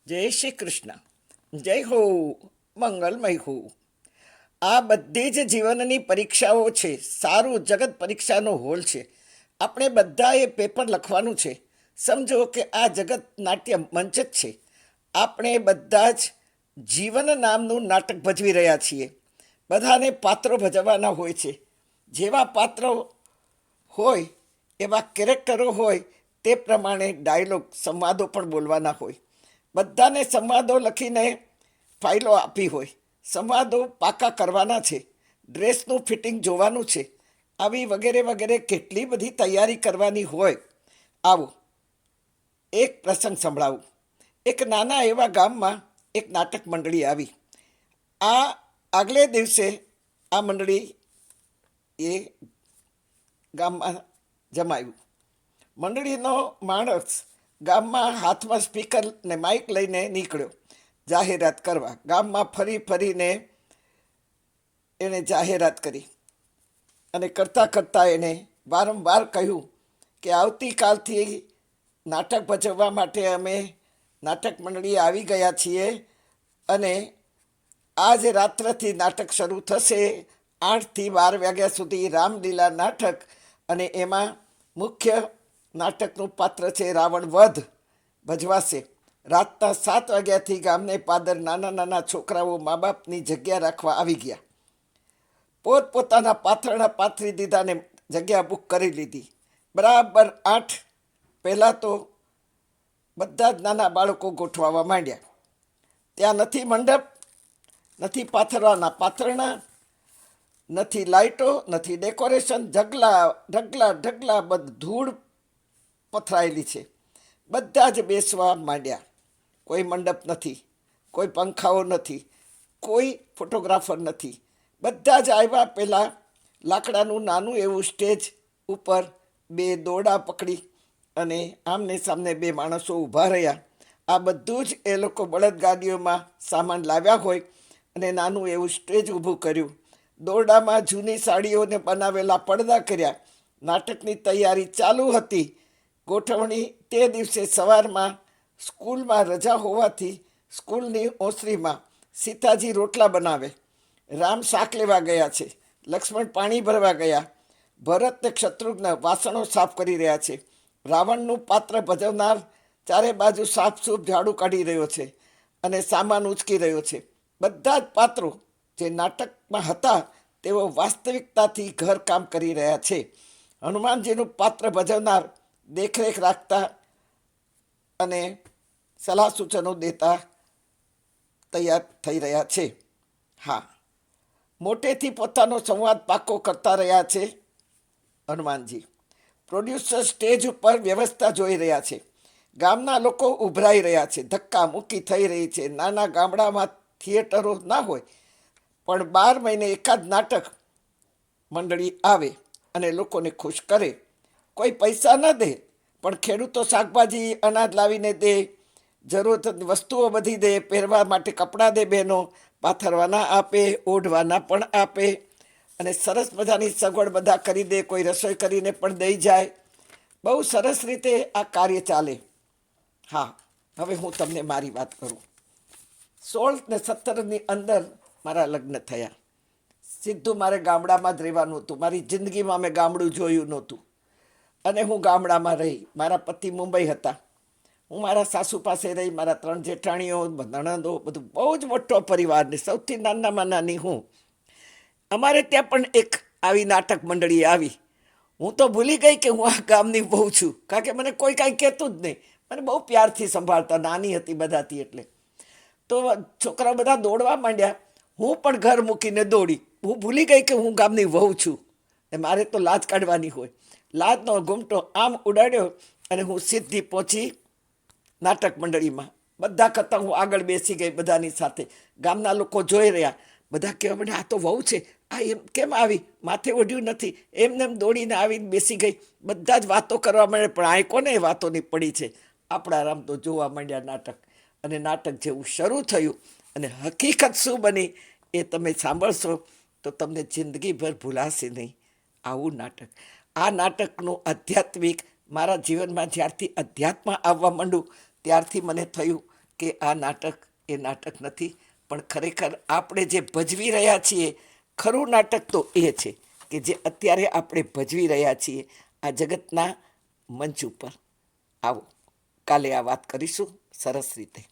જય શ્રી કૃષ્ણ. જય હો, મંગલમય હો. આ બધી જ જીવનની પરીક્ષાઓ છે. સારું જગત પરીક્ષાનો હોલ છે. આપણે બધા એ પેપર લખવાનું છે. સમજો કે આ જગત નાટ્ય મંચ જ છે. આપણે બધા જ જીવન નામનું નાટક ભજવી રહ્યા છીએ. બધાને પાત્રો ભજવવાના હોય છે. જેવા પાત્રો હોય એવા કેરેક્ટરો હોય તે પ્રમાણે ડાયલોગ સંવાદો પણ બોલવાના હોય. બધાને સંવાદો લખીને ફાઇલો આપી હોય. સંવાદો પાકા કરવાના છે. ડ્રેસનું ફિટિંગ જોવાનું છે. આવી વગેરે વગેરે કેટલી બધી તૈયારી કરવાની હોય. આવું એક પ્રસંગ સંભળાવું. એક નાના એવા ગામમાં એક નાટક મંડળી આવી. આ આગલે દિવસે આ મંડળી એ ગામમાં જમાયું. મંડળીનો માણસ ગામમાં હાથમાં સ્પીકર ને માઇક લઈને નીકળ્યો જાહેરાત કરવા. ગામમાં ફરી ફરીને એણે જાહેરાત કરી અને કરતાં કરતાં એણે વારંવાર કહ્યું કે આવતીકાલથી નાટક ભજવવા માટે અમે નાટક મંડળી આવી ગયા છીએ અને આજ રાત્રથી નાટક શરૂ થશે. 8 થી 12 વાગ્યા સુધી રામલીલા નાટક અને એમાં મુખ્ય નાટકનું પાત્ર છે રાવણ વધ ભજવાશે. રાતના 7 વાગ્યાથી ગામને પાદર નાના નાના છોકરાઓ મા બાપની જગ્યા રાખવા આવી ગયા. પોતપોતાના પાથરણા પાથરી દીધા ને જગ્યા બુક કરી લીધી. બરાબર 8 પહેલાં તો બધા જ નાના બાળકો ગોઠવાવા માંડ્યા. ત્યાં નથી મંડપ, નથી પાથરવાના પાથરણા, નથી લાઇટો, નથી ડેકોરેશન. ઢગલા ઢગલા ઢગલા ધૂળ પથરાયેલી છે. બધા જ બેસવા માંડ્યા. કોઈ મંડપ નથી, કોઈ પંખાઓ નથી, કોઈ ફોટોગ્રાફર નથી. બધા જ આવ્યા. પહેલાં લાકડાનું નાનું એવું સ્ટેજ ઉપર 2 દોરડા પકડી અને આમને સામને 2 માણસો ઊભા રહ્યા. આ બધું જ એ લોકો બળદગાડીઓમાં સામાન લાવ્યા હોય અને નાનું એવું સ્ટેજ ઊભું કર્યું. દોરડામાં જૂની સાડીઓને બનાવેલા પડદા કર્યા. નાટકની તૈયારી ચાલુ હતી. ગોઠવણી તે દિવસે સવારમાં સ્કૂલમાં રજા હોવાથી સ્કૂલની ઓસરીમાં સીતાજી રોટલા બનાવે, રામ શાક લેવા ગયા છે, લક્ષ્મણ પાણી ભરવા ગયા, ભરત ને શત્રુઘ્ન વાસણો સાફ કરી રહ્યા છે, રાવણનું પાત્ર ભજવનાર ચારે બાજુ સાફસૂફ ઝાડુ કાઢી રહ્યો છે અને સામાન ઉચકી રહ્યો છે. બધા જ પાત્રો જે નાટકમાં હતા તેઓ વાસ્તવિકતાથી ઘરકામ કરી રહ્યા છે. હનુમાનજીનું પાત્ર ભજવનાર દેખરેખ રાખતા અને સલાહ સૂચનો દેતા તૈયાર થઈ રહ્યા છે. હા, મોટેથી પોતાનો સંવાદ પાકો કરતા રહ્યા છે હનુમાનજી. પ્રોડ્યુસર સ્ટેજ ઉપર વ્યવસ્થા જોઈ રહ્યા છે. ગામના લોકો ઉભરાઈ રહ્યા છે. ધક્કા મૂકી થઈ રહી છે. નાના ગામડામાં થિયેટરો ના હોય પણ 12 મહિને એકાદ નાટક મંડળી આવે અને લોકોને ખુશ કરે. કોઈ પૈસા ન દે પણ ખેડૂતો શાકભાજી અનાજ લાવીને દે, જરૂરતની વસ્તુઓ બધી દે, પહેરવા માટે કપડાં દે, બહેનો પાથરવાના આપે, ઓઢવાના પણ આપે અને સરસ મજાની સગવડ બધા કરી દે. કોઈ રસોઈ કરીને પણ દઈ જાય. બહુ સરસ રીતે આ કાર્ય ચાલે. હા, હવે હું તમને મારી વાત કરું. 16 ને 17ની અંદર મારા લગ્ન થયા. સીધું મારે ગામડામાં જ રહેવાનું હતું. મારી જિંદગીમાં મેં ગામડું જોયું નહોતું અને હું ગામડામાં રહી. મારા પતિ મુંબઈ હતા. હું મારા સાસુ પાસે રહી. મારા 3 જેઠાણીઓ, નણંદો, બધું બહુ જ મોટો પરિવાર ને સૌથી નાનામાં નાની હું. અમારે ત્યાં પણ એક આવી નાટક મંડળી આવી. હું તો ભૂલી ગઈ કે હું આ ગામની બહુ છું, કારણ કે મને કોઈ કાંઈ કહેતું જ નહીં. મને બહુ પ્યારથી સંભાળતા, નાની હતી બધાથી એટલે. તો છોકરાઓ બધા દોડવા માંડ્યા. હું પણ ઘર મૂકીને દોડી. હું ભૂલી ગઈ કે હું ગામની વહુ છું ને મારે તો લાજ કાઢવાની હોય. લાજનો ઘૂમટો આમ ઉડાડ્યો અને હું સીધી પહોંચી નાટક મંડળીમાં. બધા કરતાં હું આગળ બેસી ગઈ બધાની સાથે. ગામના લોકો જોઈ રહ્યા. બધા કહેવા માંડ્યા, આ તો વહુ છે, આ એમ કેમ આવી, માથે ઓઢ્યું નથી, એમને એમ દોડીને આવીને બેસી ગઈ. બધા જ વાતો કરવા માંડે. પણ આ કોને વાતોની પડી છે. આપણા રામ તો જોવા માંડ્યા નાટક. અને નાટક જેવું શરૂ થયું અને હકીકત શું બની એ તમે સાંભળશો તો તમને જિંદગીભર ભૂલાશે નહીં. આવું નાટક. આ નાટકનું આધ્યાત્મિક મારા જીવનમાં જ્યારથી અધ્યાત્મ આવવા માંડ્યું ત્યારથી મને થયું કે આ નાટક એ નાટક નથી, પણ ખરેખર આપણે જે ભજવી રહ્યા છીએ ખરું નાટક તો એ છે કે જે અત્યારે આપણે ભજવી રહ્યા છીએ આ જગતના મંચ ઉપર. આવો કાલે આ વાત કરીશું સરસ રીતે.